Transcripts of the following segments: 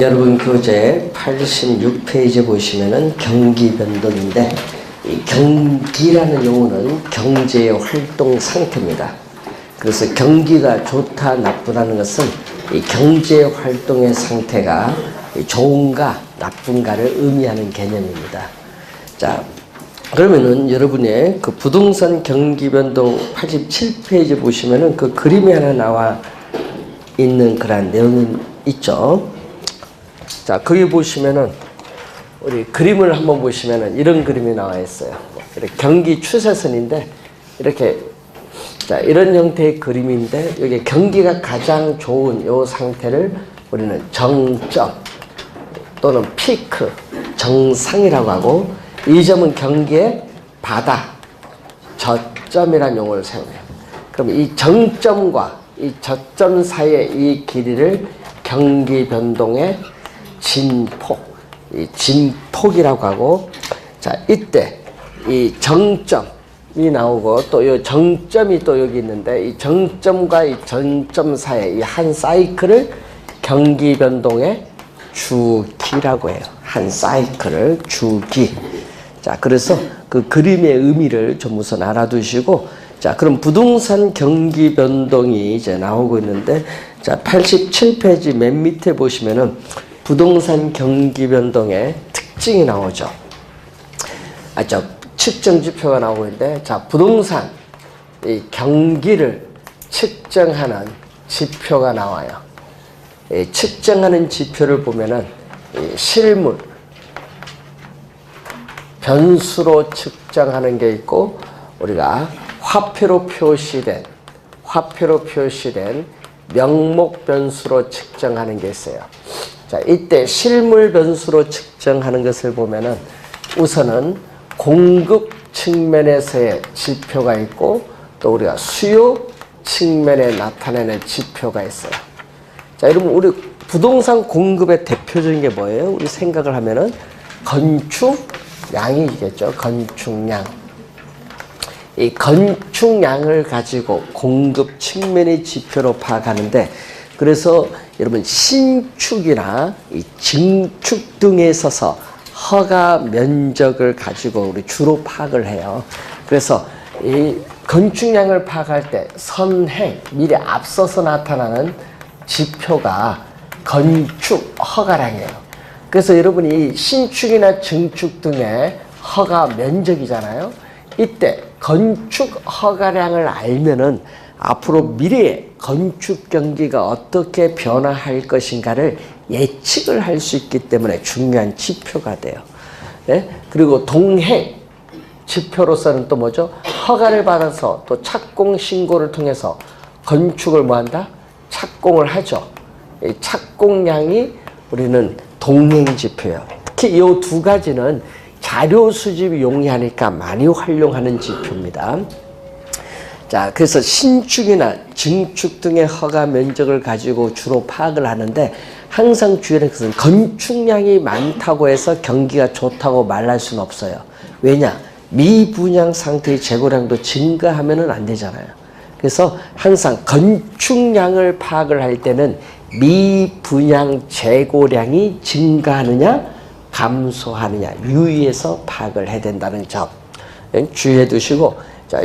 여러분 교재 86페이지 보시면은 경기 변동인데, 이 경기라는 용어는 경제의 활동 상태입니다. 그래서 경기가 좋다 나쁘다는 것은 이 경제 활동의 상태가 좋은가 나쁜가를 의미하는 개념입니다. 자, 그러면은 여러분의 그 부동산 경기 변동 87페이지 보시면은 그 그림이 하나 나와 있는 그런 내용이 있죠. 자, 거기 보시면은 우리 그림을 한번 보시면은 이런 그림이 나와 있어요. 이렇게 경기 추세선인데 이렇게, 자, 이런 형태의 그림인데 여기 경기가 가장 좋은 요 상태를 우리는 정점 또는 피크, 정상이라고 하고, 이 점은 경기의 바닥, 저점이라는 용어를 사용해요. 그럼 이 정점과 이 저점 사이의 이 길이를 경기 변동의 진폭, 이 진폭이라고 하고, 자, 이때 이 정점이 나오고 또 이 정점이 또 여기 있는데, 이 정점과 이 전점 사이의 이 한 사이클을 경기 변동의 주기라고 해요. 한 사이클을 주기. 자, 그래서 그 그림의 의미를 좀 우선 알아두시고, 자, 그럼 부동산 경기 변동이 이제 나오고 있는데, 자, 87페이지 맨 밑에 보시면은 부동산 경기 변동의 특징이 나오죠. 측정 지표가 나오고 있는데, 자, 부동산 이 경기를 측정하는 지표가 나와요. 이 측정하는 지표를 보면은 이 실물 변수로 측정하는 게 있고, 우리가 화표로 표시된 명목 변수로 측정하는 게 있어요. 자, 이때 실물 변수로 측정하는 것을 보면은 우선은 공급 측면에서의 지표가 있고, 또 우리가 수요 측면에 나타내는 지표가 있어요. 자, 여러분, 우리 부동산 공급의 대표적인 게 뭐예요? 우리 생각을 하면은 건축량이겠죠. 건축량. 이 건축량을 가지고 공급 측면의 지표로 파악하는데, 그래서 여러분 신축이나 이 증축 등에 있어서 허가 면적을 가지고 우리 주로 파악을 해요. 그래서 이 건축량을 파악할 때 선행, 미리 앞서서 나타나는 지표가 건축 허가량이에요. 그래서 여러분이 신축이나 증축 등의 허가 면적이잖아요. 이때 건축 허가량을 알면은 앞으로 미래의 건축 경기가 어떻게 변화할 것인가를 예측을 할 수 있기 때문에 중요한 지표가 돼요. 네? 그리고 동행 지표로서는 또 뭐죠? 허가를 받아서 또 착공 신고를 통해서 건축을 뭐한다? 착공을 하죠. 이 착공량이 우리는 동행 지표예요. 특히 이 두 가지는 자료 수집이 용이하니까 많이 활용하는 지표입니다. 자, 그래서 신축이나 증축 등의 허가 면적을 가지고 주로 파악을 하는데, 항상 주의할 것은 건축량이 많다고 해서 경기가 좋다고 말할 수는 없어요. 왜냐? 미분양 상태의 재고량도 증가하면은 안 되잖아요. 그래서 항상 건축량을 파악을 할 때는 미분양 재고량이 증가하느냐 감소하느냐 유의해서 파악을 해야 된다는 점 주의해 두시고, 자,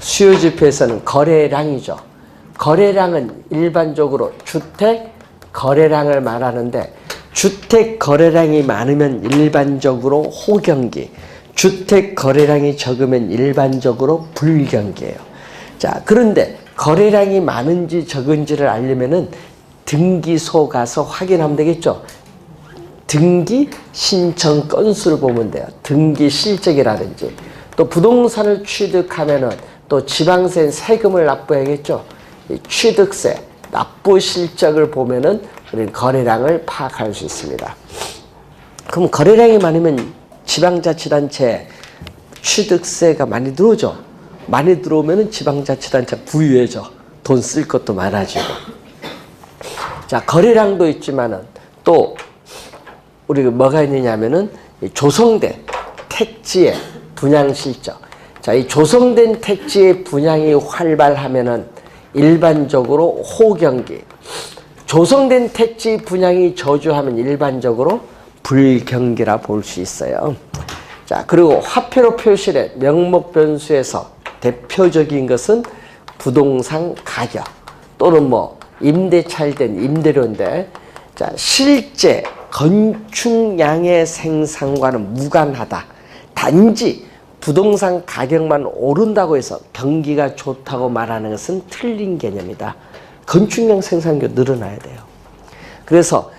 수요지표에서는 거래량이죠. 거래량은 일반적으로 주택 거래량을 말하는데, 주택 거래량이 많으면 일반적으로 호경기, 주택 거래량이 적으면 일반적으로 불경기예요. 자, 그런데 거래량이 많은지 적은지를 알려면은 등기소 가서 확인하면 되겠죠. 등기 신청 건수를 보면 돼요. 등기 실적이라든지, 또 부동산을 취득하면은 또 지방세 세금을 납부해야겠죠. 이 취득세 납부 실적을 보면은 우리는 거래량을 파악할 수 있습니다. 그럼 거래량이 많으면 지방자치단체 취득세가 많이 들어오죠. 많이 들어오면은 지방자치단체 부유해져. 돈 쓸 것도 많아지고. 자, 거래량도 있지만은 또 우리가 뭐가 있느냐면은 조성된 택지의 분양 실적. 자, 이 조성된 택지의 분양이 활발하면은 일반적으로 호경기, 조성된 택지 분양이 저조하면 일반적으로 불경기라 볼 수 있어요. 자, 그리고 화폐로 표시된 명목 변수에서 대표적인 것은 부동산 가격 또는 뭐 임대차일된 임대료인데, 자, 실제 건축량의 생산과는 무관하다. 단지 부동산 가격만 오른다고 해서 경기가 좋다고 말하는 것은 틀린 개념이다. 건축량 생산도 늘어나야 돼요. 그래서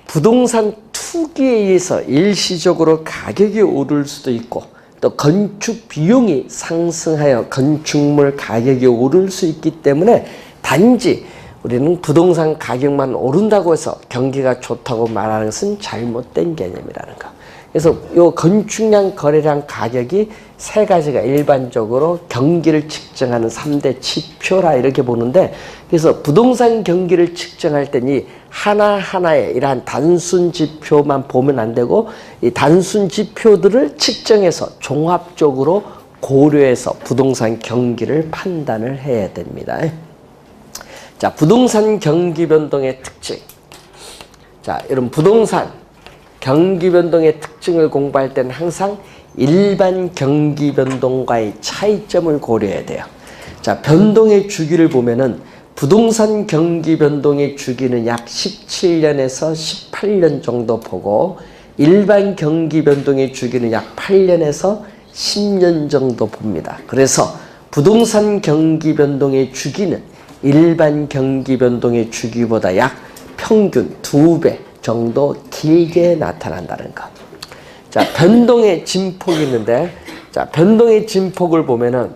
부동산 투기에 의해서 일시적으로 가격이 오를 수도 있고, 또 건축 비용이 상승하여 건축물 가격이 오를 수 있기 때문에 단지 우리는 부동산 가격만 오른다고 해서 경기가 좋다고 말하는 것은 잘못된 개념이라는 거. 그래서 이 건축량, 거래량, 가격이 세 가지가 일반적으로 경기를 측정하는 3대 지표라 이렇게 보는데, 그래서 부동산 경기를 측정할 때는 하나하나의 이러한 단순 지표만 보면 안 되고, 이 단순 지표들을 측정해서 종합적으로 고려해서 부동산 경기를 판단을 해야 됩니다. 자, 부동산 경기 변동의 특징. 자, 여러분 부동산 경기 변동의 특징을 공부할 때는 항상 일반 경기 변동과의 차이점을 고려해야 돼요. 자, 변동의 주기를 보면은 부동산 경기 변동의 주기는 약 17년에서 18년 정도 보고, 일반 경기 변동의 주기는 약 8년에서 10년 정도 봅니다. 그래서 부동산 경기 변동의 주기는 일반 경기 변동의 주기보다 약 평균 2배 정도 길게 나타난다는 것. 자, 변동의 진폭이 있는데, 자, 변동의 진폭을 보면은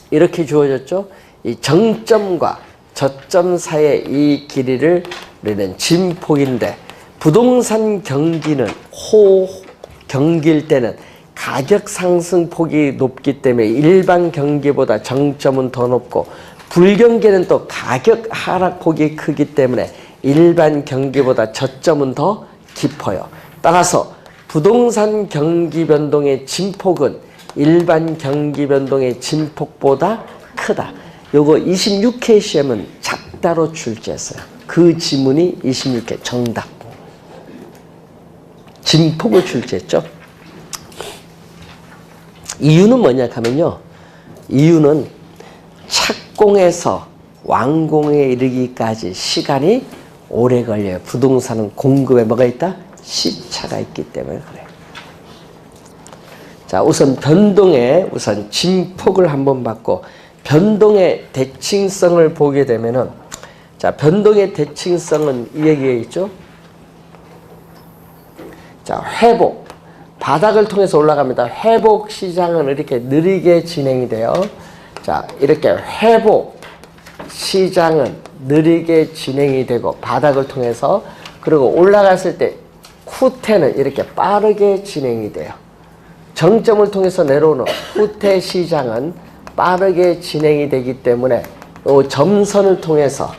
이렇게 주어졌죠. 이 정점과 저점 사이의 이 길이를 우리는 진폭인데, 부동산 경기는 호경기일 때는 가격 상승폭이 높기 때문에 일반 경기보다 정점은 더 높고, 불경기는 또 가격 하락폭이 크기 때문에 일반 경기보다 저점은 더 깊어요. 따라서 부동산 경기 변동의 진폭은 일반 경기 변동의 진폭보다 크다. 요거 26회 시험은 작다로 출제했어요. 그 지문이 26회 정답. 진폭을 출제했죠. 이유는 뭐냐 하면요. 이유는 착공에서 완공에 이르기까지 시간이 오래 걸려요. 부동산은 공급에 뭐가 있다? 시차가 있기 때문에 그래요. 자, 우선 변동의 진폭을 한번 봤고, 변동의 대칭성을 보게 되면은, 자, 변동의 대칭성은 이 얘기에 있죠. 자, 회복. 바닥을 통해서 올라갑니다. 회복 시장은 이렇게 느리게 진행이 돼요. 자, 이렇게 회복 시장은 느리게 진행이 되고, 바닥을 통해서, 그리고 올라갔을 때 후퇴는 이렇게 빠르게 진행이 돼요. 정점을 통해서 내려오는 후퇴 시장은 빠르게 진행이 되기 때문에 이 점선을 통해서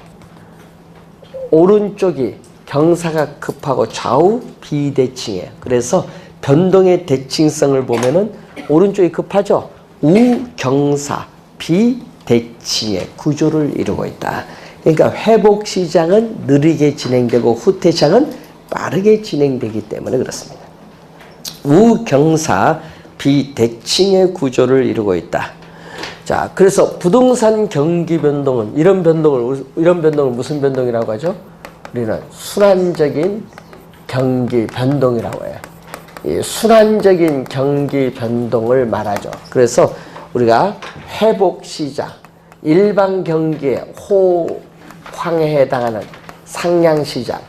오른쪽이 경사가 급하고 좌우 비대칭이에요. 그래서 변동의 대칭성을 보면은 오른쪽이 급하죠. 우경사 비대칭의 구조를 이루고 있다. 그러니까 회복 시장은 느리게 진행되고 후퇴 시장은 빠르게 진행되기 때문에 그렇습니다. 우경사 비대칭의 구조를 이루고 있다. 자, 그래서 부동산 경기 변동은 이런 변동을 무슨 변동이라고 하죠? 우리는 순환적인 경기 변동이라고 해요. 이 순환적인 경기 변동을 말하죠. 그래서 우리가 회복 시장, 일반 경기의 호황에 해당하는 상향 시장,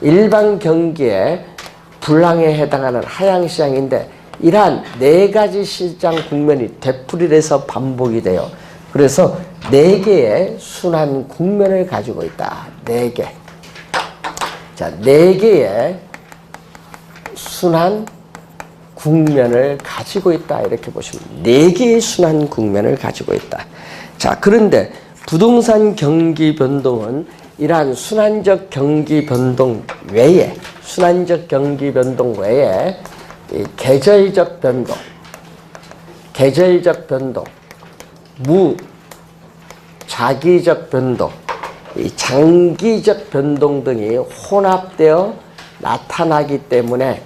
일반 경기의 불황에 해당하는 하향 시장인데, 이러한 네 가지 시장 국면이 되풀이돼서 반복이 돼요. 그래서 네 개의 순환 국면을 가지고 있다. 네 개. 자, 네 개의 순환 국면을 가지고 있다. 이렇게 보시면 네 개의 순환 국면을 가지고 있다. 자, 그런데 부동산 경기 변동은 이러한 순환적 경기 변동 외에, 이 계절적 변동, 무자기적 변동, 이 장기적 변동 등이 혼합되어 나타나기 때문에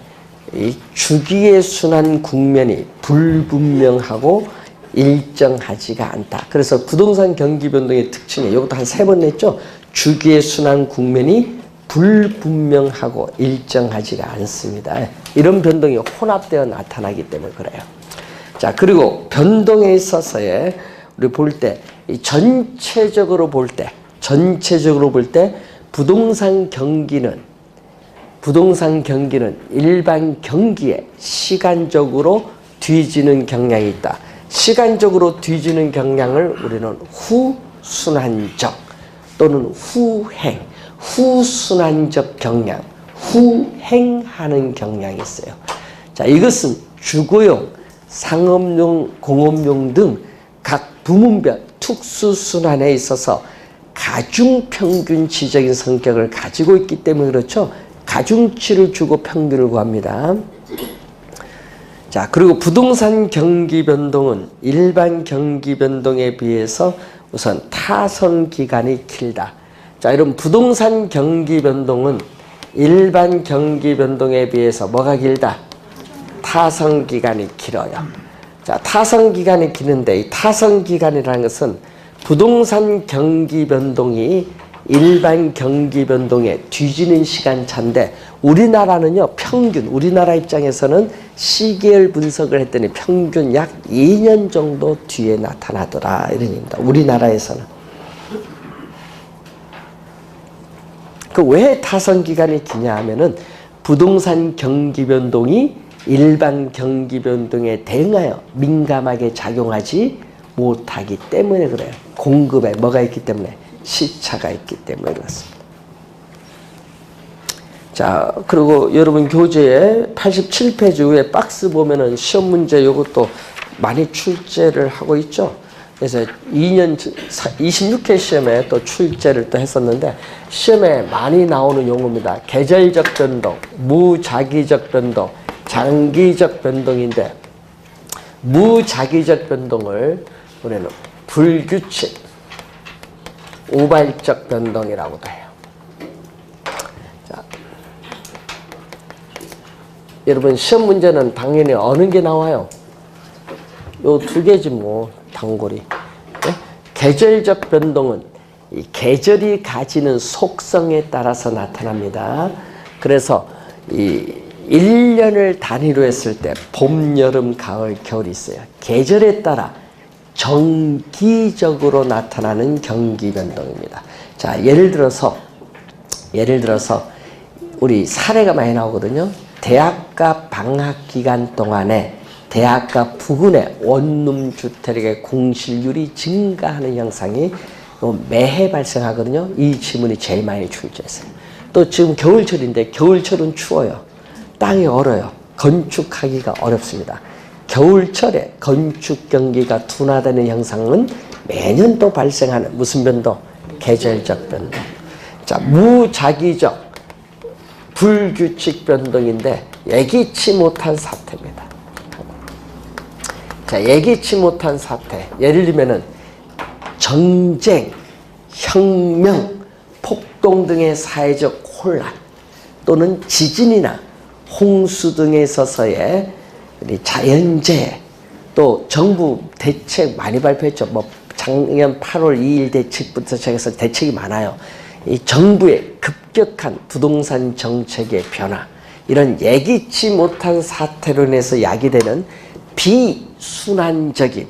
이 주기의 순환 국면이 불분명하고 일정하지가 않다. 그래서 부동산 경기 변동의 특징이 이것도 한 3번 냈죠. 주기의 순환 국면이 불분명하고 일정하지가 않습니다. 이런 변동이 혼합되어 나타나기 때문에 그래요. 자, 그리고 변동에 있어서의 우리 볼 때 전체적으로 볼 때 부동산 경기는 일반 경기에 시간적으로 뒤지는 경향이 있다. 시간적으로 뒤지는 경향을 우리는 후순환적 또는 후순환적 경향, 후행하는 경향이 있어요. 자, 이것은 주거용, 상업용, 공업용 등 각 부문별 특수순환에 있어서 가중평균치적인 성격을 가지고 있기 때문에 그렇죠. 가중치를 주고 평균을 구합니다. 자, 그리고 부동산 경기 변동은 일반 경기 변동에 비해서 우선 타선 기간이 길다. 자, 이런 부동산 경기 변동은 일반 경기 변동에 비해서 뭐가 길다? 타선 기간이 길어요. 자, 타선 기간이 기는데 이 타선 기간이라는 것은 부동산 경기 변동이 일반 경기 변동에 뒤지는 시간차인데 우리나라는요, 평균, 우리나라 입장에서는 시계열 분석을 했더니 평균 약 2년 정도 뒤에 나타나더라. 이런 얘기입니다. 우리나라에서는. 그 왜 타선 기간이 기냐 하면은 부동산 경기 변동이 일반 경기 변동에 대응하여 민감하게 작용하지 못하기 때문에 그래요. 공급에 뭐가 있기 때문에? 시차가 있기 때문에 그렇습니다. 자, 그리고 여러분 교재에 87페이지 위에 박스 보면은 시험 문제 요것도 많이 출제를 하고 있죠. 그래서 26회 시험에 또 출제를 또 했었는데 시험에 많이 나오는 용어입니다. 계절적 변동, 무자기적 변동, 장기적 변동인데 무자기적 변동을 우리는 불규칙, 우발적 변동이라고도 해요. 자, 여러분 시험 문제는 당연히 어느 게 나와요? 요 2개지 뭐 단골이. 네? 계절적 변동은 이 계절이 가지는 속성에 따라서 나타납니다. 그래서 이 1년을 단위로 했을 때 봄, 여름, 가을, 겨울이 있어요. 계절에 따라 정기적으로 나타나는 경기 변동입니다. 자, 예를 들어서 우리 사례가 많이 나오거든요. 대학가 방학 기간 동안에 대학가 부근의 원룸 주택의 공실률이 증가하는 현상이 매해 발생하거든요. 이 질문이 제일 많이 출제했어요. 또 지금 겨울철인데 겨울철은 추워요. 땅이 얼어요. 건축하기가 어렵습니다. 겨울철에 건축 경기가 둔화되는 현상은 매년 또 발생하는 무슨 변동? 계절적 변동. 자, 무자기적, 불규칙 변동인데 예기치 못한 사태입니다. 자, 예기치 못한 사태. 예를 들면은 전쟁, 혁명, 폭동 등의 사회적 혼란 또는 지진이나 홍수 등에 있어서의 자연재해, 또 정부 대책 많이 발표했죠. 뭐 작년 8월 2일 대책부터 시작해서 대책이 많아요. 이 정부의 급격한 부동산 정책의 변화, 이런 예기치 못한 사태로 인해서 야기되는 비순환적인,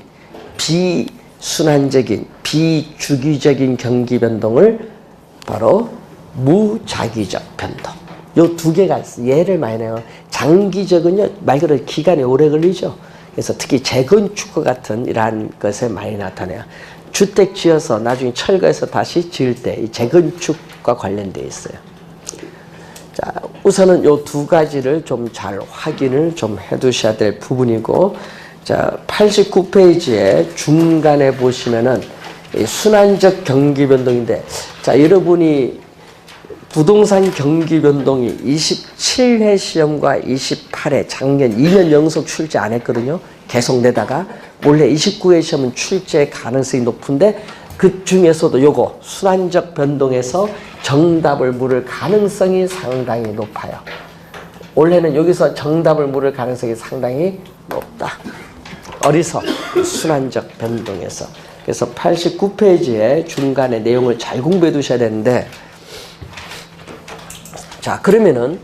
비주기적인 경기 변동을 바로 무자기적 변동. 요 2개가 있어요. 예를 많이 내요. 장기적은요, 말 그대로 기간이 오래 걸리죠. 그래서 특히 재건축과 같은 이러한 것에 많이 나타나요. 주택 지어서 나중에 철거해서 다시 지을 때 이 재건축과 관련되어 있어요. 자, 우선은 요 2가지를 좀 잘 확인을 좀 해 두셔야 될 부분이고, 자, 89페이지에 중간에 보시면은 이 순환적 경기 변동인데, 자, 여러분이 부동산 경기 변동이 27회 시험과 28회 작년 2년 연속 출제 안 했거든요. 계속 내다가 원래 29회 시험은 출제 가능성이 높은데 그 중에서도 요거 순환적 변동에서 정답을 물을 가능성이 상당히 높아요. 올해는 여기서 정답을 물을 가능성이 상당히 높다. 어리석 순환적 변동에서. 그래서 89페이지에 중간에 내용을 잘 공부해 두셔야 되는데, 자, 그러면은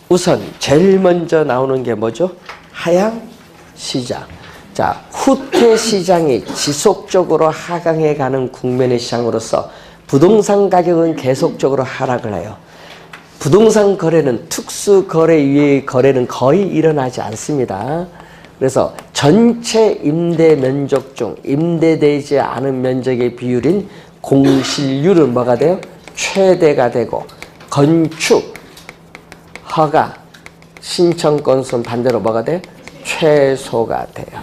우선 제일 먼저 나오는 게 뭐죠? 하향 시장. 자, 후퇴 시장이 지속적으로 하강해 가는 국면의 시장으로서 부동산 가격은 계속적으로 하락을 해요. 부동산 거래는 특수 거래 이외의 거래는 거의 일어나지 않습니다. 그래서 전체 임대 면적 중 임대되지 않은 면적의 비율인 공실률은 뭐가 돼요? 최대가 되고, 건축, 허가, 신청 건수는 반대로 뭐가 돼? 최소가 돼요.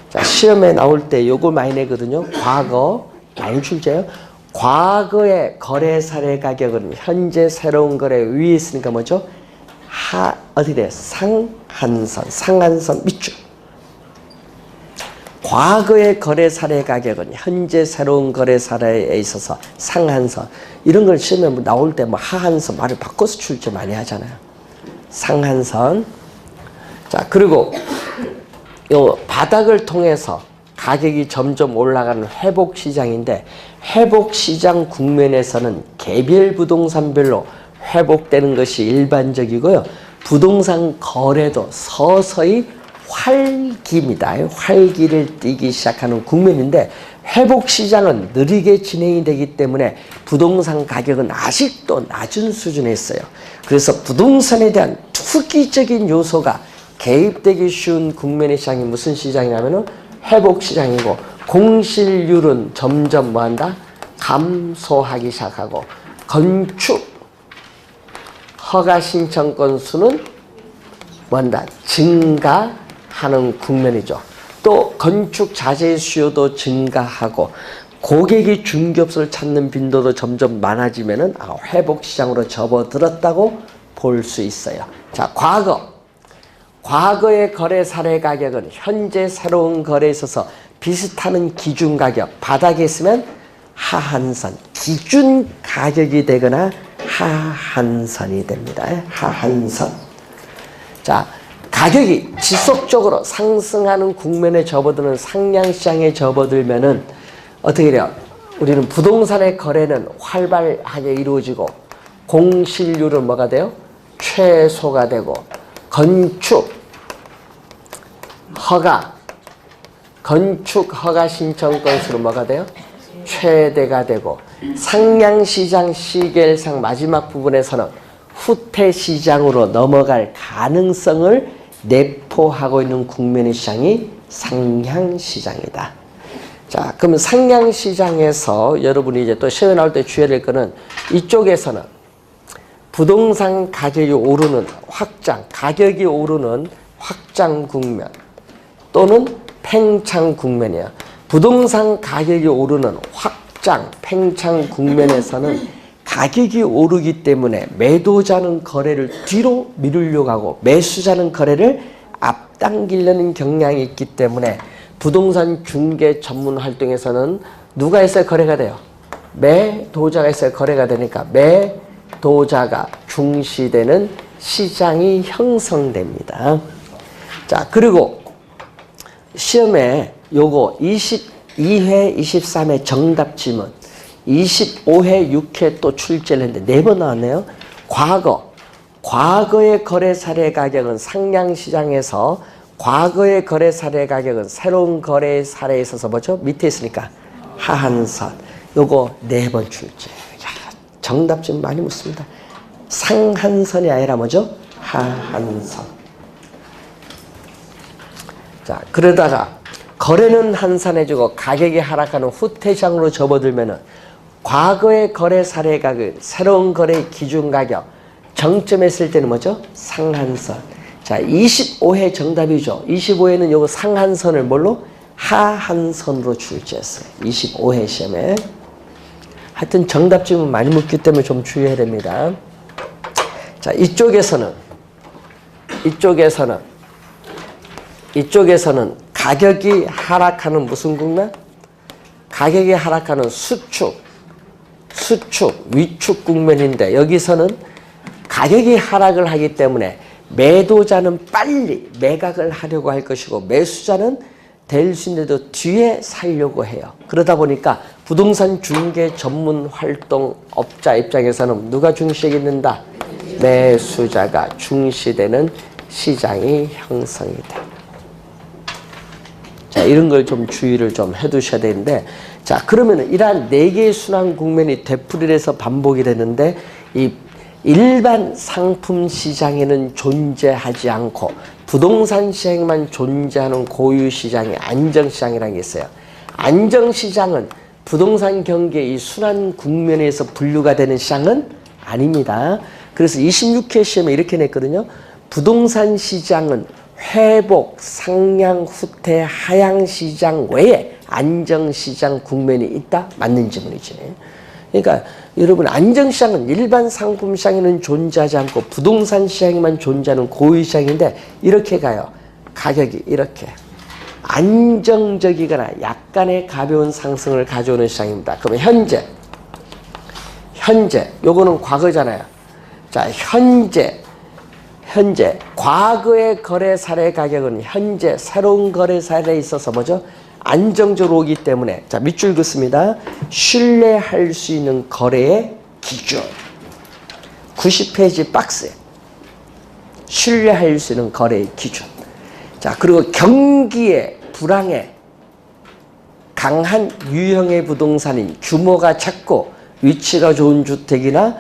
자, 시험에 나올 때 요걸 많이 내거든요. 과거, 많이 출제요. 과거의 거래 사례 가격은 현재 새로운 거래 위에 있으니까 뭐죠? 어디래? 상한선 밑줄. 과거의 거래 사례 가격은 현재 새로운 거래 사례에 있어서 상한선. 이런 걸 시험에 나올 때 뭐 하한선 말을 바꿔서 출제 많이 하잖아요. 상한선. 자, 그리고 요 바닥을 통해서 가격이 점점 올라가는 회복 시장인데, 회복 시장 국면에서는 개별 부동산별로 회복되는 것이 일반적이고요. 부동산 거래도 서서히 활기입니다. 활기를 띠기 시작하는 국면인데, 회복 시장은 느리게 진행이 되기 때문에 부동산 가격은 아직도 낮은 수준에 있어요. 그래서 부동산에 대한 투기적인 요소가 개입되기 쉬운 국면의 시장이 무슨 시장이냐면은 회복 시장이고, 공실률은 점점 뭐한다? 감소하기 시작하고, 건축 허가 신청 건수는 뭐한다? 증가하는 국면이죠. 또 건축 자재 수요도 증가하고, 고객이 중개업소를 찾는 빈도도 점점 많아지면은 회복 시장으로 접어들었다고 볼 수 있어요. 자, 과거의 거래 사례 가격은 현재 새로운 거래에 있어서 비슷하는 기준 가격, 바닥에 있으면 하한선, 기준 가격이 되거나 하한선이 됩니다. 하한선. 자, 가격이 지속적으로 상승하는 국면에 접어드는 상향시장에 접어들면은 어떻게 돼요? 우리는 부동산의 거래는 활발하게 이루어지고, 공실률은 뭐가 돼요? 최소가 되고, 건축 허가 신청 건수는 뭐가 돼요? 최대가 되고, 상향시장 시계열상 마지막 부분에서는 후퇴 시장으로 넘어갈 가능성을 내포하고 있는 국면의 시장이 상향시장이다. 자, 그러면 상향시장에서 여러분이 이제 또 시험에 나올 때 주의해야 될 거는, 이쪽에서는 부동산 가격이 오르는 가격이 오르는 확장 국면 또는 팽창 국면이야. 부동산 가격이 오르는 팽창 국면에서는 가격이 오르기 때문에 매도자는 거래를 뒤로 미루려고 하고, 매수자는 거래를 앞당기려는 경향이 있기 때문에 부동산 중개 전문 활동에서는 누가 있어야 거래가 돼요? 매도자가 있어야 거래가 되니까 매도자가 중시되는 시장이 형성됩니다. 자, 그리고 시험에 요거 22회, 23회 정답 지문, 25회, 6회 또 출제를 했는데 4번 나왔네요. 과거의 거래 사례 가격은 상향시장에서, 과거의 거래 사례 가격은 새로운 거래 사례에 있어서 뭐죠? 밑에 있으니까 하한선. 요거 4번 출제. 정답 지문 많이 묻습니다. 상한선이 아니라 뭐죠? 하한선. 자, 그러다가 거래는 한산해지고 가격이 하락하는 후퇴장으로 접어들면은 과거의 거래 사례 가격, 새로운 거래의 기준 가격, 정점했을 때는 뭐죠? 상한선. 자, 25회 정답이죠. 25회는 요거 상한선을 뭘로? 하한선으로 출제했어요. 25회 시험에. 하여튼 정답 지문 많이 묻기 때문에 좀 주의해야 됩니다. 자, 이쪽에서는 가격이 하락하는 무슨 국면? 가격이 하락하는 수축, 위축 국면인데 여기서는 가격이 하락을 하기 때문에 매도자는 빨리 매각을 하려고 할 것이고 매수자는 될 수 있는데도 뒤에 살려고 해요. 그러다 보니까 부동산 중개 전문 활동업자 입장에서는 누가 중시되겠는가? 매수자가 중시되는 시장이 형성이 돼. 자, 이런 걸 좀 주의를 좀 해두셔야 되는데, 자, 그러면 이러한 4개의 순환 국면이 되풀이해서 반복이 되는데, 이 일반 상품 시장에는 존재하지 않고 부동산 시장에만 존재하는 고유 시장이 안정시장이라는 게 있어요. 안정시장은 부동산 경기의 이 순환 국면에서 분류가 되는 시장은 아닙니다. 그래서 26회 시험에 이렇게 냈거든요. 부동산 시장은 회복, 상향, 후퇴, 하향 시장 외에 안정시장 국면이 있다? 맞는 질문이지. 그러니까 여러분 안정시장은 일반 상품 시장에는 존재하지 않고 부동산 시장에만 존재하는 고유 시장인데 이렇게 가요. 가격이 이렇게 안정적이거나 약간의 가벼운 상승을 가져오는 시장입니다. 그러면 현재 요거는 과거잖아요. 자, 현재 과거의 거래 사례 가격은 현재 새로운 거래 사례에 있어서 뭐죠? 안정적으로 오기 때문에 자 밑줄 긋습니다. 신뢰할 수 있는 거래의 기준 90페이지 박스에 신뢰할 수 있는 거래의 기준. 자 그리고 경기의 불황에 강한 유형의 부동산인 규모가 작고 위치가 좋은 주택이나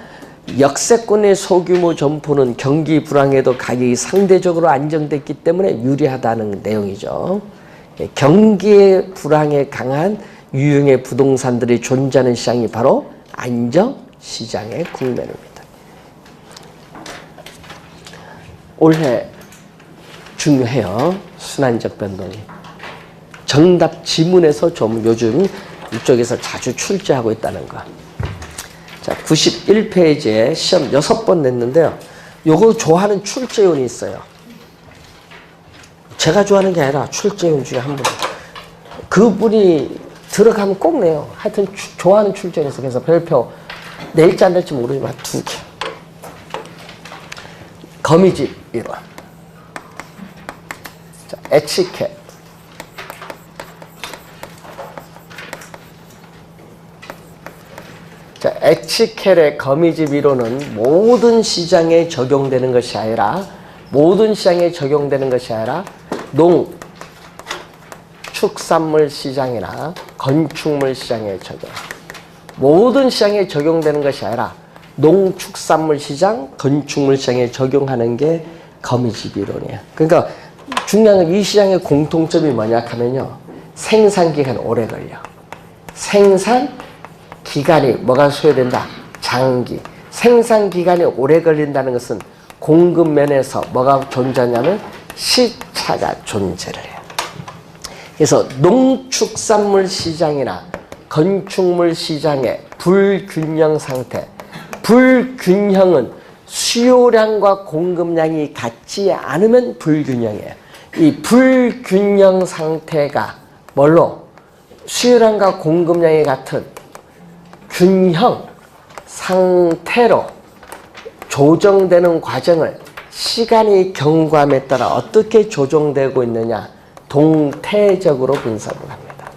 역세권의 소규모 점포는 경기 불황에도 가격이 상대적으로 안정됐기 때문에 유리하다는 내용이죠. 경기의 불황에 강한 유형의 부동산들이 존재하는 시장이 바로 안정시장의 국면입니다. 올해 중요해요. 순환적 변동이. 정답 지문에서 좀 요즘 이쪽에서 자주 출제하고 있다는 거. 자, 91페이지에 시험 6번 냈는데요. 요거 좋아하는 출제원이 있어요. 제가 좋아하는 게 아니라 출제원 중에 한 분. 그분이 들어가면 꼭 내요. 하여튼 좋아하는 출제원이 있어요. 그래서 별표 낼지 안 낼지 모르지만 2개. 거미집 1번. 자, 에치켓. 자, 에치켈의 거미집 이론은 모든 시장에 적용되는 것이 아니라 농축산물 시장이나 건축물 시장에 적용. 모든 시장에 적용되는 것이 아니라 농축산물 시장, 건축물 시장에 적용하는 게 거미집 이론이에요. 그러니까 중요한 건 이 시장의 공통점이 뭐냐 하면요. 생산기간 오래 걸려. 생산 기간이 뭐가 소요된다? 장기. 생산 기간이 오래 걸린다는 것은 공급 면에서 뭐가 존재하냐면 시차가 존재를 해요. 그래서 농축산물 시장이나 건축물 시장의 불균형 상태. 불균형은 수요량과 공급량이 같지 않으면 불균형이에요. 이 불균형 상태가 뭘로? 수요량과 공급량이 같은 균형 상태로 조정되는 과정을 시간의 경과함에 따라 어떻게 조정되고 있느냐 동태적으로 분석을 합니다.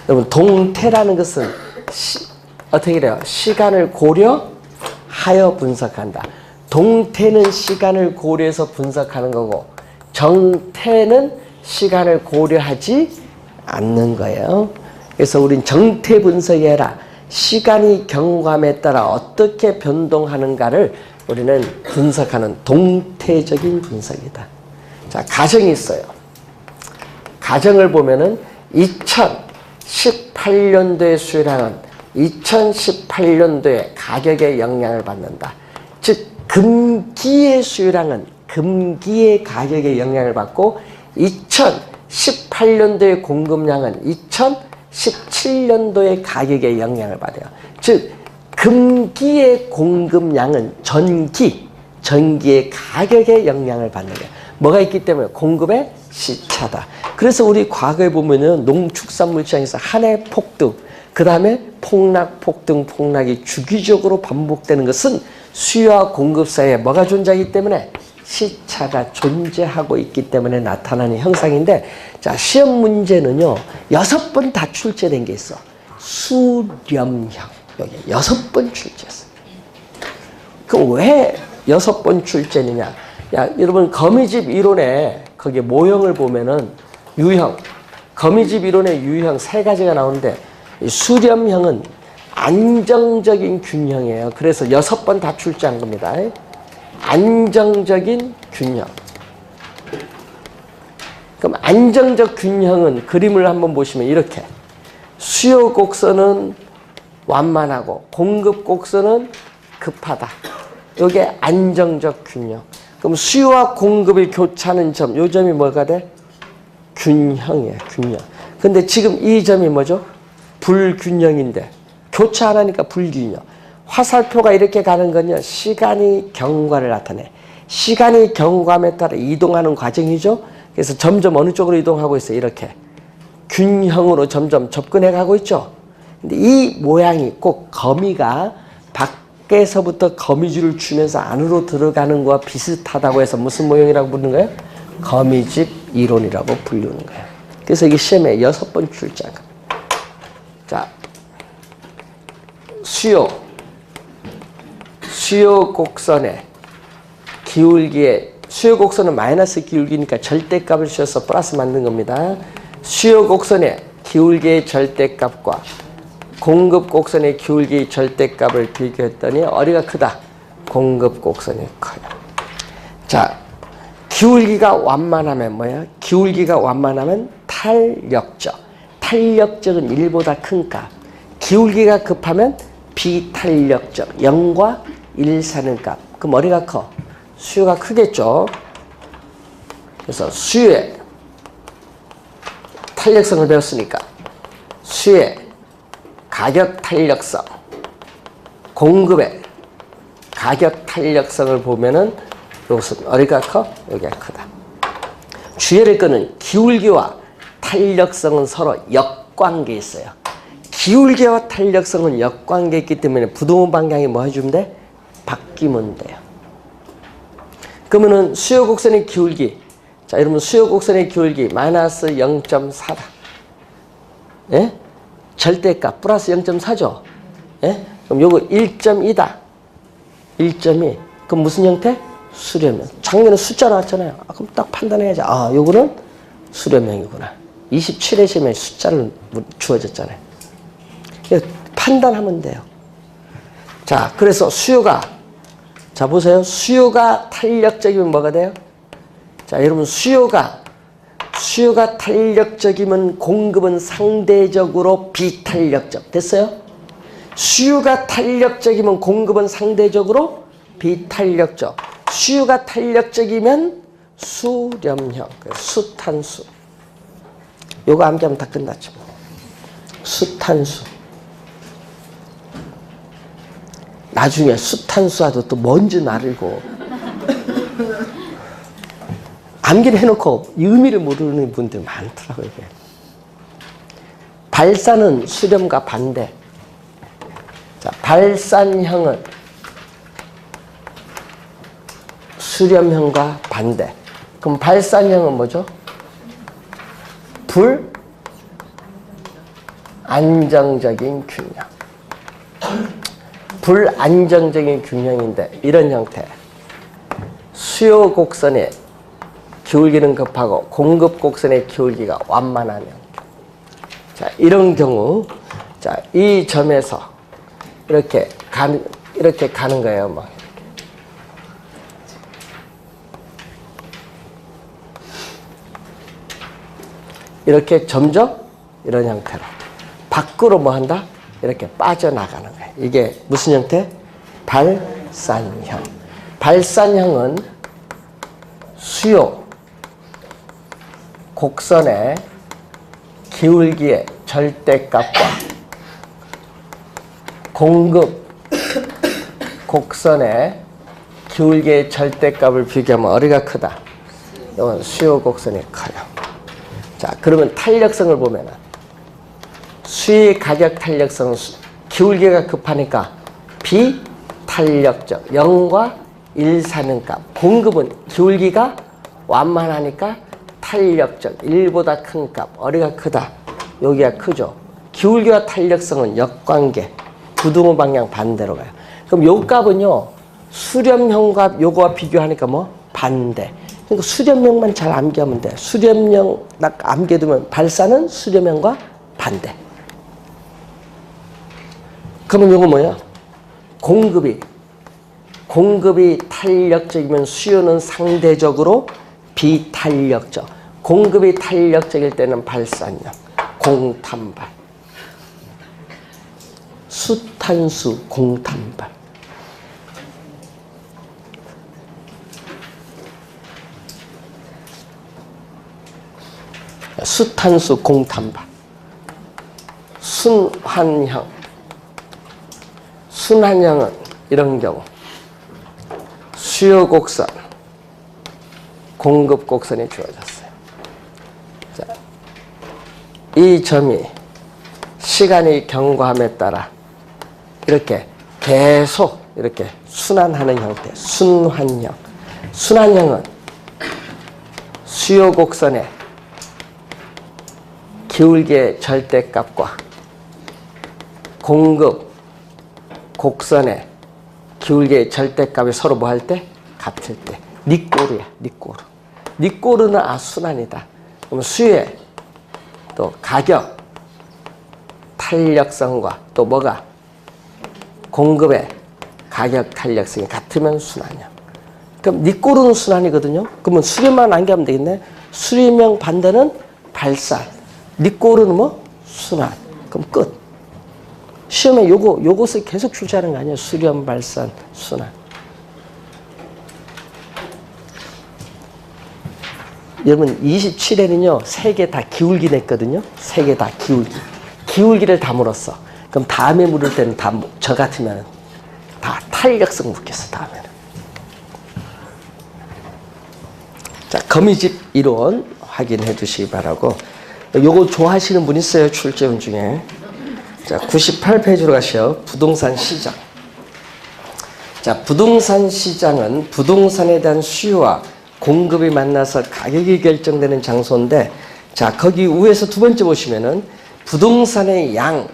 여러분 동태라는 것은 어떻게 돼요? 시간을 고려하여 분석한다. 동태는 시간을 고려해서 분석하는 거고 정태는 시간을 고려하지 않는 거예요. 그래서 우린 정태 분석이 아니라 시간이 경과함에 따라 어떻게 변동하는가를 우리는 분석하는 동태적인 분석이다. 자, 가정이 있어요. 가정을 보면은 2018년도의 수요량은 2018년도에 가격에 영향을 받는다. 즉, 금기의 수요량은 금기의 가격에 영향을 받고 2018년도의 공급량은 2017년도의 가격에 영향을 받아요. 즉 금기의 공급량은 전기의 가격에 영향을 받는 거예요. 뭐가 있기 때문에 공급의 시차다. 그래서 우리 과거에 보면은 농축산물 시장에서 한 해 폭등, 그 다음에 폭락, 폭등, 폭락이 주기적으로 반복되는 것은 수요와 공급 사이에 뭐가 존재하기 때문에 시차가 존재하고 있기 때문에 나타나는 형상인데, 자, 시험 문제는요, 6번 다 출제된 게 있어. 수렴형. 여기 6번 출제했어. 그럼 왜 6번 출제느냐? 야, 여러분, 거미집 이론에 거기에 모형을 보면은 유형, 거미집 이론의 유형 3가지가 나오는데, 이 수렴형은 안정적인 균형이에요. 그래서 6번 다 출제한 겁니다. 안정적인 균형. 그럼 안정적 균형은 그림을 한번 보시면 이렇게. 수요 곡선은 완만하고 공급 곡선은 급하다. 이게 안정적 균형. 그럼 수요와 공급이 교차하는 점, 이 점이 뭐가 돼? 균형이에요, 균형. 근데 지금 이 점이 뭐죠? 불균형인데, 교차 안 하니까 불균형. 화살표가 이렇게 가는 건요, 시간이 경과를 나타내. 시간이 경과함에 따라 이동하는 과정이죠. 그래서 점점 어느 쪽으로 이동하고 있어요, 이렇게. 균형으로 점점 접근해 가고 있죠. 근데 이 모양이 꼭 거미가 밖에서부터 거미줄을 추면서 안으로 들어가는 거와 비슷하다고 해서 무슨 모형이라고 부르는 거예요? 거미집 이론이라고 부르는 거예요. 그래서 이게 시험에 6번 출제한 겁니다. 자, 수요 곡선의 기울기에, 수요 곡선은 마이너스 기울기니까 절대값을 씌워서 플러스 만든 겁니다. 수요 곡선의 기울기의 절대값과 공급 곡선의 기울기의 절대값을 비교했더니 어디가 크다? 공급 곡선이 커요. 자, 기울기가 완만하면 뭐야? 기울기가 완만하면 탄력적. 탄력적은 1보다 큰 값. 기울기가 급하면 비탄력적. 0과 1 사는 값. 그럼 어디가 커? 수요가 크겠죠. 그래서 수요의 탄력성을 배웠으니까 수요의 가격 탄력성, 공급의 가격 탄력성을 보면은 이것은 어디가 커? 여기가 크다. 주의할 거는 기울기와 탄력성은 서로 역관계에 있어요. 기울기와 탄력성은 역관계에 있기 때문에 부동의 방향이 뭐 해주면 돼? 바뀌면 돼요. 그러면은 수요 곡선의 기울기, 자, 여러분 수요 곡선의 기울기 마이너스 0.4다. 예? 절대값 플러스 0.4죠. 예? 그럼 요거 1.2다. 1.2. 그럼 무슨 형태? 수렴형. 작년에 숫자 나왔잖아요. 아, 그럼 딱 판단해야지. 아, 요거는 수렴형이구나. 27회 시험에 숫자를 주어졌잖아요. 판단하면 돼요. 자, 그래서 수요가, 자, 보세요. 수요가 탄력적이면 뭐가 돼요? 자, 여러분, 수요가 탄력적이면 공급은 상대적으로 비탄력적. 됐어요? 수요가 탄력적이면 공급은 상대적으로 비탄력적. 수요가 탄력적이면 수렴형. 수탄수. 요거 암기하면 다 끝났죠. 수탄수. 나중에 수탄수와도 또 뭔지 나르고 암기를 해놓고 의미를 모르는 분들 많더라고요. 이게. 발산은 수렴과 반대. 자, 발산형은 수렴형과 반대. 그럼 발산형은 뭐죠? 불안정적인 균형. 불안정적인 균형인데 이런 형태. 수요 곡선의 기울기는 급하고 공급 곡선의 기울기가 완만한 형태. 자, 이런 경우, 자, 이 점에서 이렇게 가는 거예요. 뭐. 이렇게 점점 이런 형태로 밖으로 뭐 한다? 이렇게 빠져나가는 거예요. 이게 무슨 형태? 발산형. 발산형은 수요 곡선의 기울기의 절대값과 공급 곡선의 기울기의 절대값을 비교하면 어디가 크다? 이건 수요 곡선이 커요. 자, 그러면 탄력성을 보면은 수의 가격 탄력성은 기울기가 급하니까 비탄력적 0과 1 사는 값. 공급은 기울기가 완만하니까 탄력적 1보다 큰 값. 어리가 크다. 여기가 크죠. 기울기와 탄력성은 역관계. 부등호 방향 반대로 가요. 그럼 요 값은요. 수렴형과 요거와 비교하니까 뭐? 반대. 그러니까 수렴형만 잘 암기하면 돼. 수렴형 딱 암기해두면 발산은 수렴형과 반대. 그러면 요거 뭐야? 공급이 탄력적이면 수요는 상대적으로 비탄력적. 공급이 탄력적일 때는 발산형, 공탄발. 수탄수, 공탄발. 수탄수, 공탄발. 순환형은 이런 경우 수요 곡선, 공급 곡선이 주어졌어요. 자, 이 점이 시간이 경과함에 따라 이렇게 계속 이렇게 순환하는 형태, 순환형. 순환형은 수요 곡선의 기울기의 절대값과 공급 곡선의 기울기의 절대값이 서로 뭐 할 때? 같을 때. 니꼬르야, 니꼬르. 니꼬르는 순환이다. 그럼 수의 또 가격, 탄력성과 또 뭐가? 공급의 가격, 탄력성이 같으면 순환이야. 그럼 니꼬르는 순환이거든요. 그러면 수렴만 암기하면 되겠네. 수렴형 반대는 발산. 니꼬르는 뭐? 순환. 그럼 끝. 시험에 요것을 계속 출제하는 거 아니에요? 수렴, 발산, 순환. 여러분 27회는요 3개 다 기울기 냈거든요. 3개 다 기울기. 기울기를 다 물었어. 그럼 다음에 물을 때는 다 저 같으면 다 탄력성 묻겠어. 다음에는. 자, 거미집 이론 확인해 주시기 바라고. 요거 좋아하시는 분 있어요? 출제원 중에. 자, 98페이지로 가시죠. 부동산 시장. 자, 부동산 시장은 부동산에 대한 수요와 공급이 만나서 가격이 결정되는 장소인데, 자, 거기 위에서 두 번째 보시면은 부동산의 양,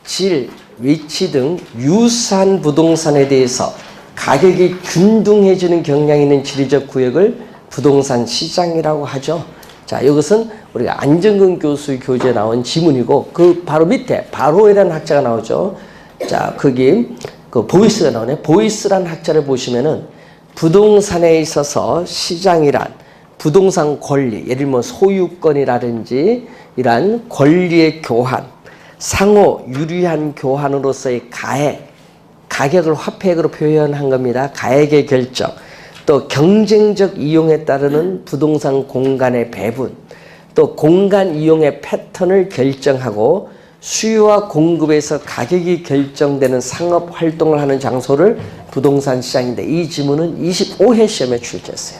질, 위치 등 유사한 부동산에 대해서 가격이 균등해지는 경향이 있는 지리적 구역을 부동산 시장이라고 하죠. 자, 이것은 우리가 안정근 교수의 교재에 나온 지문이고, 그 바로 밑에 바로이라는 학자가 나오죠. 자, 거기 그 보이스가 나오네. 보이스라는 학자를 보시면은 부동산에 있어서 시장이란 부동산 권리, 예를 들면 소유권이라든지 이러한 권리의 교환, 상호 유리한 교환으로서의 가액, 가격을 화폐액으로 표현한 겁니다. 가액의 결정. 또 경쟁적 이용에 따르는 부동산 공간의 배분, 또 공간 이용의 패턴을 결정하고 수요와 공급에서 가격이 결정되는 상업 활동을 하는 장소를 부동산 시장인데, 이 지문은 25회 시험에 출제했어요.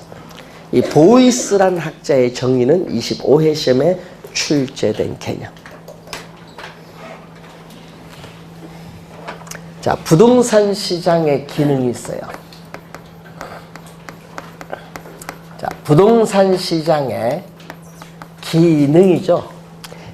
이 보이스라는 학자의 정의는 25회 시험에 출제된 개념. 자, 부동산 시장의 기능이 있어요. 자, 부동산 시장의 기능이죠.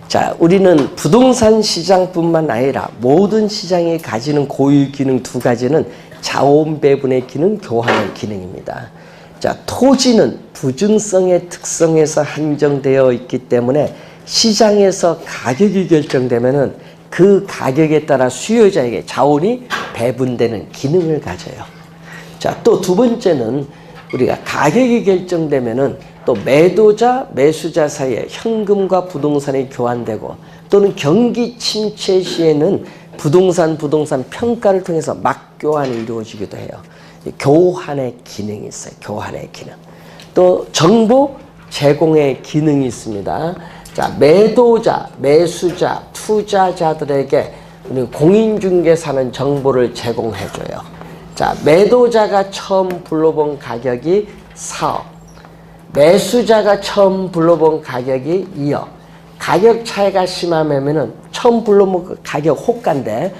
자, 우리는 부동산 시장뿐만 아니라 모든 시장이 가지는 고유 기능 두 가지는 자원 배분의 기능, 교환의 기능입니다. 자, 토지는 부증성의 특성에서 한정되어 있기 때문에 시장에서 가격이 결정되면은 그 가격에 따라 수요자에게 자원이 배분되는 기능을 가져요. 자, 또 두 번째는 우리가 가격이 결정되면은 또 매도자, 매수자 사이에 현금과 부동산이 교환되고, 또는 경기 침체 시에는 부동산 평가를 통해서 막교환이 이루어지기도 해요. 교환의 기능이 있어요. 교환의 기능. 또 정보 제공의 기능이 있습니다. 자, 매도자, 매수자, 투자자들에게 우리 공인중개사는 정보를 제공해줘요. 자, 매도자가 처음 불러본 가격이 4억, 매수자가 처음 불러본 가격이 2억. 가격 차이가 심하면은 처음 불러면 그 가격 호가인데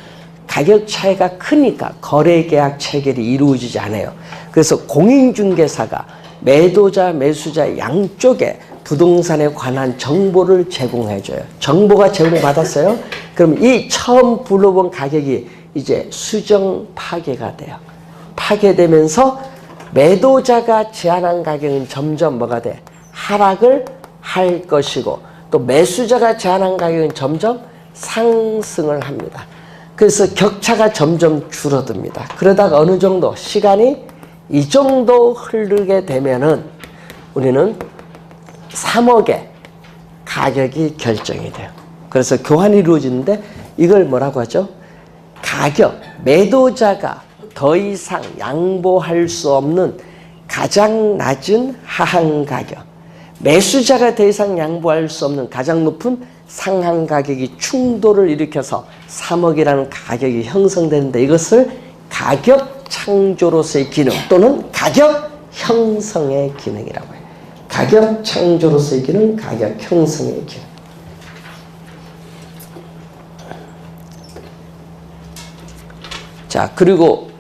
가격 차이가 크니까 거래계약 체결이 이루어지지 않아요. 그래서 공인중개사가 매도자, 매수자 양쪽에 부동산에 관한 정보를 제공해줘요. 정보가 제공받았어요. 그럼 이 처음 불러본 가격이 이제 수정 파괴가 돼요. 파괴되면서 매도자가 제안한 가격은 점점 뭐가 돼? 하락을 할 것이고 또 매수자가 제안한 가격은 점점 상승을 합니다. 그래서 격차가 점점 줄어듭니다. 그러다가 어느 정도 시간이 이 정도 흐르게 되면은 우리는 3억에 가격이 결정이 돼요. 그래서 교환이 이루어지는데 이걸 뭐라고 하죠? 가격, 매도자가 더 이상 양보할 수 없는 가장 낮은 하한 가격, 매수자가 더 이상 양보할 수 없는 가장 높은 상한 가격이 충돌을 일으켜서 3억이라는 가격이 형성되는데 이것을 가격 창조로서의 기능 또는 가격 형성의 기능이라고 해요. 가격 창조로서의 기능, 가격 형성의 기능. 자, 그리고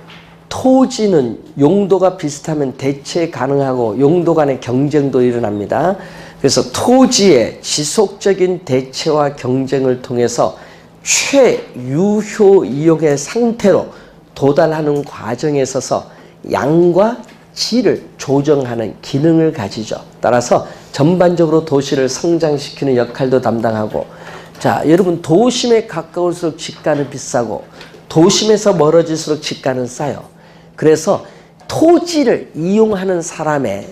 토지는 용도가 비슷하면 대체 가능하고 용도 간의 경쟁도 일어납니다. 그래서 토지의 지속적인 대체와 경쟁을 통해서 최유효 이용의 상태로 도달하는 과정에 있어서 양과 질을 조정하는 기능을 가지죠. 따라서 전반적으로 도시를 성장시키는 역할도 담당하고, 자, 여러분 도심에 가까울수록 집가는 비싸고 도심에서 멀어질수록 집가는 싸요. 그래서 토지를 이용하는 사람의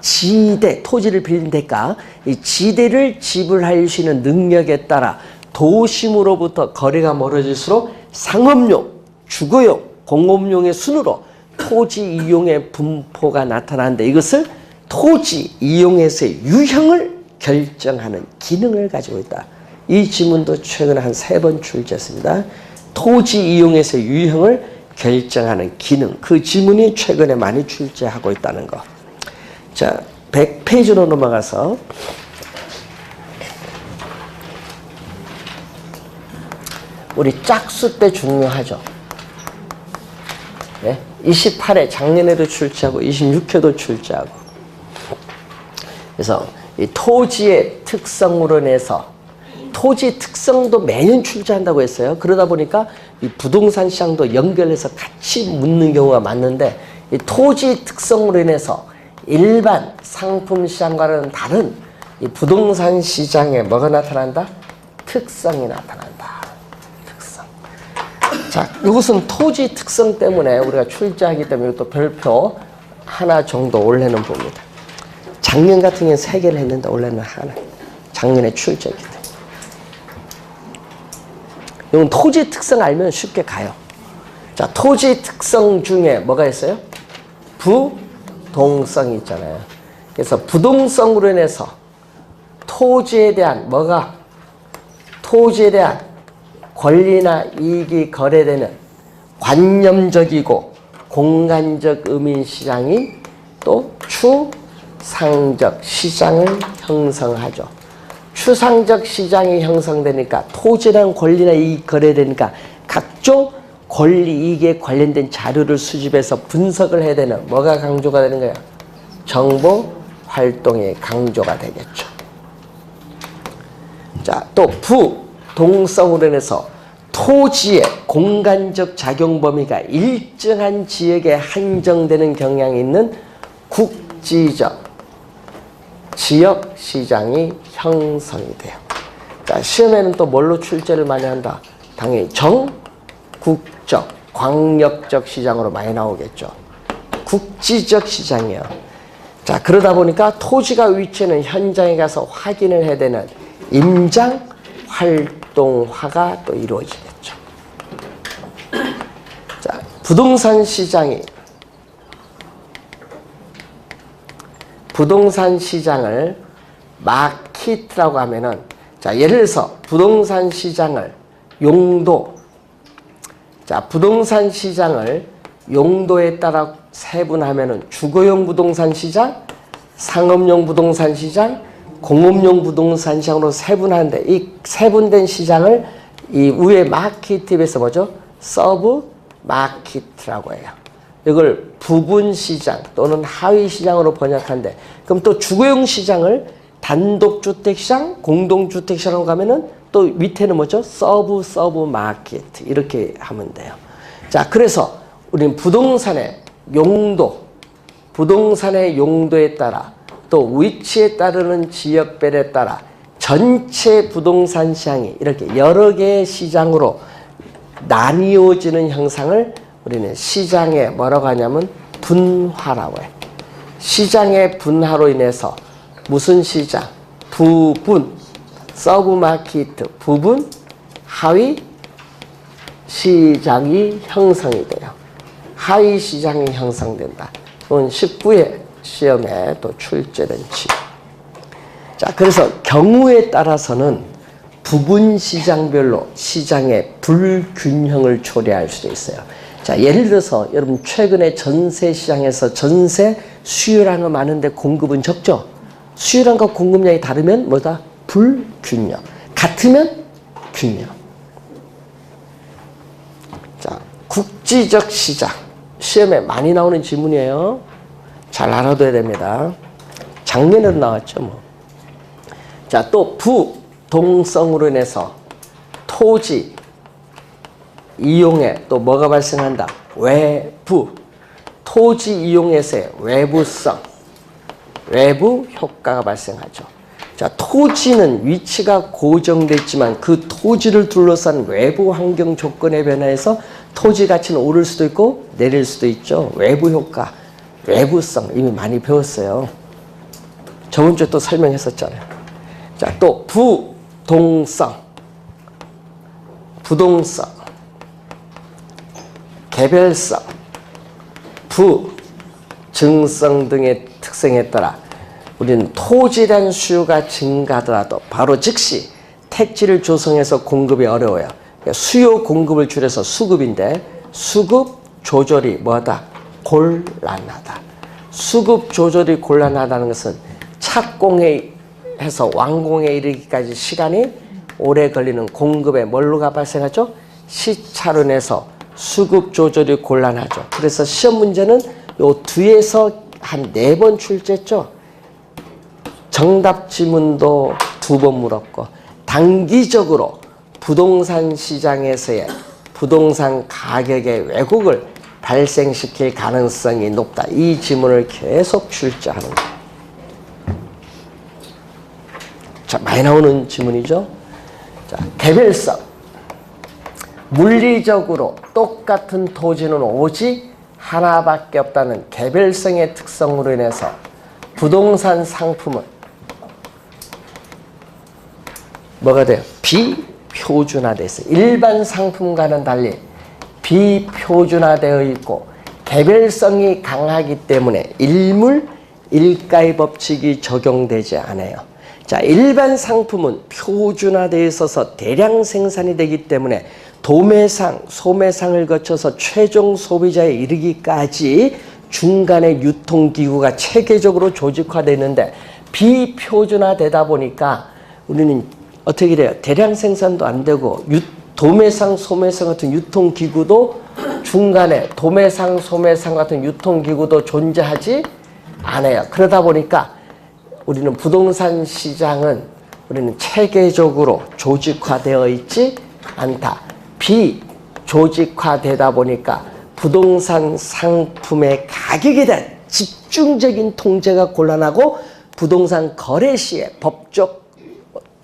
지대, 토지를 빌린 대가, 이 지대를 지불할 수 있는 능력에 따라 도심으로부터 거리가 멀어질수록 상업용, 주거용, 공업용의 순으로 토지 이용의 분포가 나타나는데 이것을 토지 이용에서의 유형을 결정하는 기능을 가지고 있다. 이 지문도 최근에 한 3번 출제했습니다. 토지 이용에서의 유형을 결정하는 기능, 그 지문이 최근에 많이 출제하고 있다는 거. 자, 100페이지로 넘어가서 우리 짝수 때 중요하죠. 네? 28회 작년에도 출제하고 26회도 출제하고. 그래서 이 토지의 특성으로 인해서 토지 특성도 매년 출제한다고 했어요. 그러다 보니까 이 부동산 시장도 연결해서 같이 묻는 경우가 많은데 이 토지 특성으로 인해서 일반 상품 시장과는 다른 이 부동산 시장에 뭐가 나타난다? 특성이 나타난다. 특성. 자, 이것은 토지 특성 때문에 우리가 출제하기 때문에 또 별표 하나 정도 올해는 봅니다. 작년 같은 경우는 3개를 했는데 올해는 하나. 작년에 출제했기 때문에. 이건 토지 특성 알면 쉽게 가요. 자, 토지 특성 중에 뭐가 있어요? 부동성이 있잖아요. 그래서 부동성으로 인해서 토지에 대한 토지에 대한 권리나 이익이 거래되는 관념적이고 공간적 의미 시장이 또 추상적 시장을 형성하죠. 추상적 시장이 형성되니까 토지랑 권리나 이익이 거래되니까 각종 권리 이익에 관련된 자료를 수집해서 분석을 해야 되는 뭐가 강조가 되는 거예요? 정보 활동의 강조가 되겠죠. 자, 또 부동성으로 인해서 토지의 공간적 작용 범위가 일정한 지역에 한정되는 경향이 있는 국지적 지역 시장이 형성이 돼요. 자, 시험에는 또 뭘로 출제를 많이 한다? 당연히 정국적, 광역적 시장으로 많이 나오겠죠. 국지적 시장이요. 자, 그러다 보니까 토지가 위치하는 현장에 가서 확인을 해야 되는 임장 활동화가 또 이루어지겠죠. 자, 부동산 시장을 마켓이라고 하면은, 자, 예를 들어서 부동산 시장을 부동산 시장을 용도에 따라 세분하면은 주거용 부동산 시장, 상업용 부동산 시장, 공업용 부동산 시장으로 세분하는데 이 세분된 시장을 이 위에 마켓팁에서 뭐죠? 서브 마켓이라고 해요. 이걸 부분 시장 또는 하위 시장으로 번역하는데 그럼 또 주거용 시장을 단독주택 시장, 공동주택 시장으로 가면은 또 밑에는 뭐죠? 서브 마켓 이렇게 하면 돼요. 자, 그래서 우리는 부동산의 용도에 따라 또 위치에 따르는 지역별에 따라 전체 부동산 시장이 이렇게 여러 개의 시장으로 나뉘어지는 형상을 우리는 시장의 뭐라고 하냐면 분화라고 해요. 시장의 분화로 인해서 무슨 시장? 부분, 서브마켓, 부분, 하위 시장이 형성이 돼요. 하위 시장이 형성된다. 이건 19회 시험에 또 출제된 지금. 자, 그래서 경우에 따라서는 부분 시장별로 시장의 불균형을 초래할 수도 있어요. 자, 예를 들어서 여러분 최근에 전세 시장에서 전세 수요량은 많은데 공급은 적죠. 수요량과 공급량이 다르면 뭐다? 불균형. 같으면 균형. 자, 국지적 시장. 시험에 많이 나오는 질문이에요. 잘 알아둬야 됩니다. 작년에도 나왔죠, 뭐. 자, 또 부동성으로 인해서 토지 이용에 또 뭐가 발생한다? 외부. 토지 이용에서의 외부성, 외부 효과가 발생하죠. 자, 토지는 위치가 고정됐지만 그 토지를 둘러싼 외부 환경 조건에 변화해서 토지 가치는 오를 수도 있고 내릴 수도 있죠. 외부 효과, 외부성 이미 많이 배웠어요. 저번 주에 또 설명했었잖아요. 자, 또 부동성, 개별성, 증성 등의 특성에 따라 우리는 토지에 대한 수요가 증가하더라도 바로 즉시 택지를 조성해서 공급이 어려워요. 그러니까 수요 공급을 줄여서 수급인데 수급 조절이 뭐다? 곤란하다. 수급 조절이 곤란하다는 것은 착공해서 완공에 이르기까지 시간이 오래 걸리는 공급에 뭘로가 발생하죠? 시차로 인해서 수급 조절이 곤란하죠. 그래서 시험 문제는 요 뒤에서 한 4번 출제했죠. 정답 지문도 2번 물었고 단기적으로 부동산 시장에서의 부동산 가격의 왜곡을 발생시킬 가능성이 높다. 이 지문을 계속 출제하는 거예요. 자, 많이 나오는 지문이죠. 자, 개별성. 물리적으로 똑같은 토지는 오직 하나밖에 없다는 개별성의 특성으로 인해서 부동산 상품은 뭐가 돼요? 비표준화되어 있어요. 일반 상품과는 달리 비표준화되어 있고 개별성이 강하기 때문에 일물 일가의 법칙이 적용되지 않아요. 자, 일반 상품은 표준화되어 있어서 대량 생산이 되기 때문에 도매상, 소매상을 거쳐서 최종 소비자에 이르기까지 중간에 유통기구가 체계적으로 조직화되는데 비표준화되다 보니까 우리는 어떻게 돼요? 대량 생산도 안 되고 도매상, 소매상 같은 유통기구도 중간에 도매상, 소매상 같은 유통기구도 존재하지 않아요. 그러다 보니까 우리는 부동산 시장은 우리는 체계적으로 조직화되어 있지 않다. 비조직화되다 보니까 부동산 상품의 가격에 대한 집중적인 통제가 곤란하고 부동산 거래 시에 법적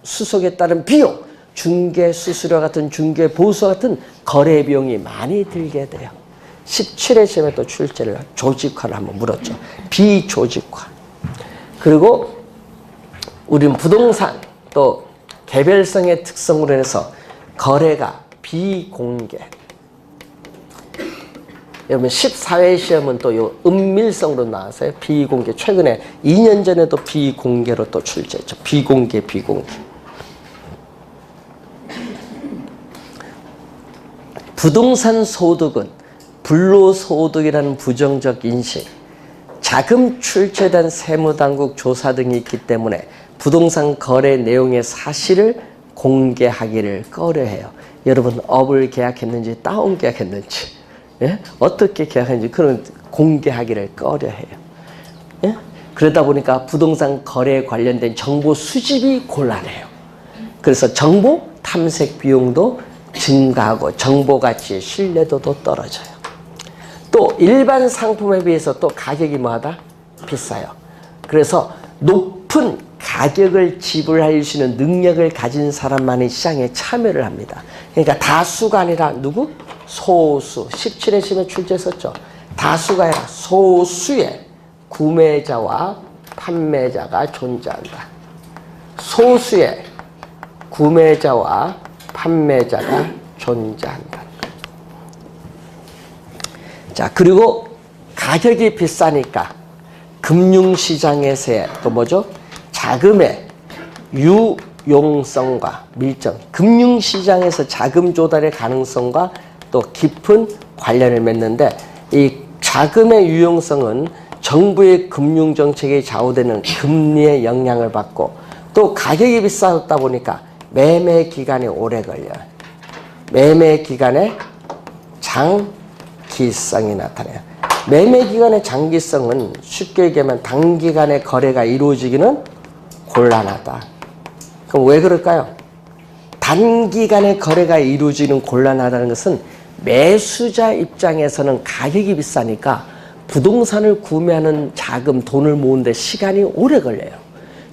수속에 따른 비용, 중개 수수료 같은 중개 보수 같은 거래 비용이 많이 들게 돼요. 17회 시험에 또 출제를 조직화를 한번 물었죠. 비조직화. 그리고 우리는 부동산 또 개별성의 특성으로 인해서 거래가 비공개. 여러분 14회 시험은 또 요 은밀성으로 나왔어요. 비공개. 최근에 2년 전에도 비공개로 또 출제했죠. 비공개. 부동산 소득은 불로소득이라는 부정적 인식, 자금 출처에 대한 세무당국 조사 등이 있기 때문에 부동산 거래 내용의 사실을 공개하기를 꺼려해요. 여러분 업을 계약했는지 다운 계약했는지, 예? 어떻게 계약했는지 그런 공개하기를 꺼려해요. 예? 그러다 보니까 부동산 거래에 관련된 정보 수집이 곤란해요. 그래서 정보 탐색 비용도 증가하고 정보 가치의 신뢰도도 떨어져요. 또 일반 상품에 비해서 또 가격이 뭐하다? 비싸요. 그래서 높은 가격을 지불할 수 있는 능력을 가진 사람만이 시장에 참여를 합니다. 그러니까 다수가 아니라 누구? 소수. 17회 시험에 출제했었죠. 다수가 아니라 소수의 구매자와 판매자가 존재한다. 소수의 구매자와 판매자가 존재한다. 자, 그리고 가격이 비싸니까 금융시장에서의 또 뭐죠? 자금의 유용성과 밀접, 금융시장에서 자금 조달의 가능성과 또 깊은 관련을 맺는데, 이 자금의 유용성은 정부의 금융정책에 좌우되는 금리의 영향을 받고, 또 가격이 비싸다 보니까 매매 기간이 오래 걸려요. 매매 기간에 장기성이 나타나요. 매매 기간의 장기성은 쉽게 얘기하면 단기간에 거래가 이루어지기는 곤란하다. 그럼 왜 그럴까요? 단기간에 거래가 이루어지는 곤란하다는 것은 매수자 입장에서는 가격이 비싸니까 부동산을 구매하는 자금, 돈을 모으는데 시간이 오래 걸려요.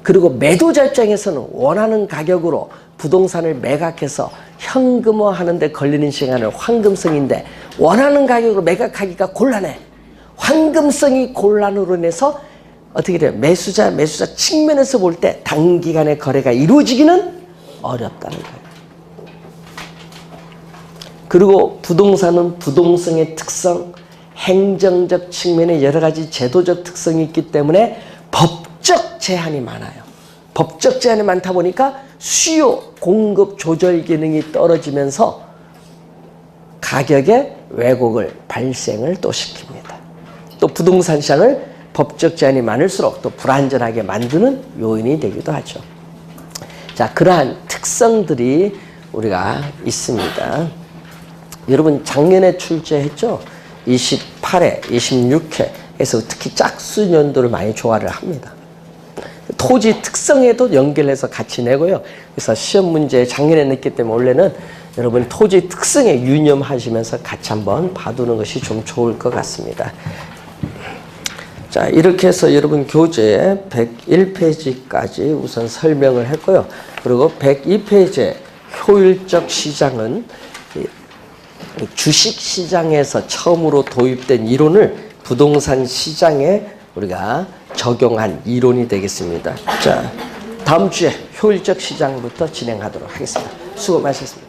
그리고 매도자 입장에서는 원하는 가격으로 부동산을 매각해서 현금화하는 데 걸리는 시간은 황금성인데 원하는 가격으로 매각하기가 곤란해. 황금성이 곤란으로 인해서 어떻게 돼요? 매수자 측면에서 볼 때 단기간에 거래가 이루어지기는 어렵다는 거예요. 그리고 부동산은 부동성의 특성, 행정적 측면에 여러 가지 제도적 특성이 있기 때문에 법적 제한이 많아요. 법적 제한이 많다 보니까 수요, 공급 조절 기능이 떨어지면서 가격의 왜곡을 발생을 또 시킵니다. 또 부동산 시장을 법적 제한이 많을수록 또 불안전하게 만드는 요인이 되기도 하죠. 자, 그러한 특성들이 우리가 있습니다. 여러분 작년에 출제했죠? 28회, 26회에서 특히 짝수 연도를 많이 조화를 합니다. 토지 특성에도 연결해서 같이 내고요. 그래서 시험 문제 작년에 냈기 때문에 원래는 여러분 토지 특성에 유념하시면서 같이 한번 봐두는 것이 좀 좋을 것 같습니다. 자, 이렇게 해서 여러분 교재 101페이지까지 우선 설명을 했고요. 그리고 102페이지 효율적 시장은 주식시장에서 처음으로 도입된 이론을 부동산 시장에 우리가 적용한 이론이 되겠습니다. 자, 다음 주에 효율적 시장부터 진행하도록 하겠습니다. 수고 많으셨습니다.